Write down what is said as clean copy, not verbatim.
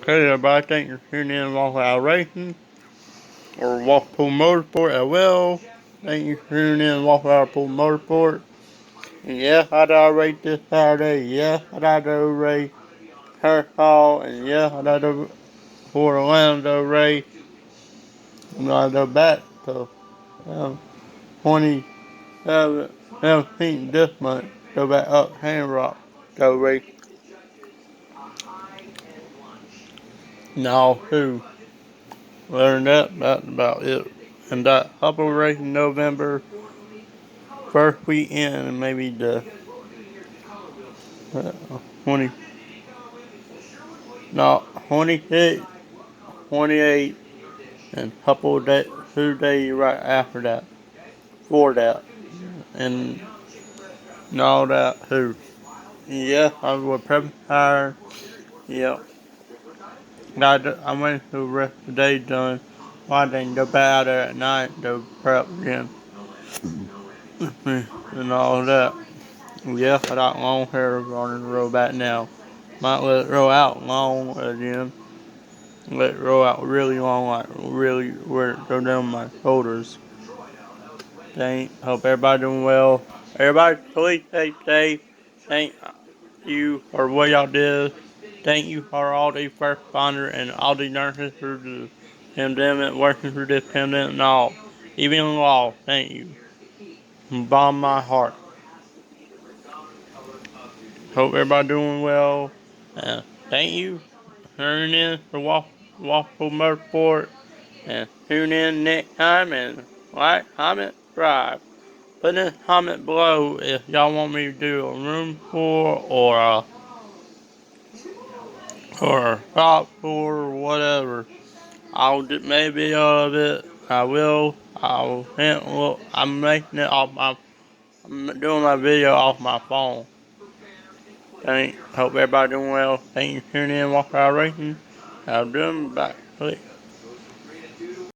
Okay, everybody, thank you for tuning in Walk Out Racing or Walk Pool Motorsport as well. Thank you for tuning in Walk Out Pool Motorsport. And yeah, I did race this Saturday. Yeah, I did race Howle, and yeah, I did for Orlando race. And I did back to um, 17th this month. Go back up Hand Rock. Go race. Now, who learned that's about it. And that couple race in November. First weekend, and maybe the 20, no, 26, 28, and couple days, 2 days right after that, for that, and all that too. Yeah, I was prepared. Yeah, I went through the rest of the day done. I didn't go back out there at night to prep again and all that. Yeah, I got long hair on the road back now. Might let it grow out long again. Let it roll out really long, like really where it go down my shoulders. Hope everybody doing well. Everybody, please stay safe. Thank you for what y'all did. Thank you for all the first responders and all the nurses through the pandemic, working through this pandemic and all. Even in law, thank you. From the bottom of my heart. Hope everybody doing well. Thank you for tuning in for Waffle Motorsport. And tune in next time and like, comment, subscribe. Put in a comment below if y'all want me to do a room tour or a shop tour or whatever. I'll do maybe of it. I will. I'm making it off my. I'm doing my video off my phone. Hope everybody doing well. Thank you for tuning in, Walk Out Racing. I'll do them back.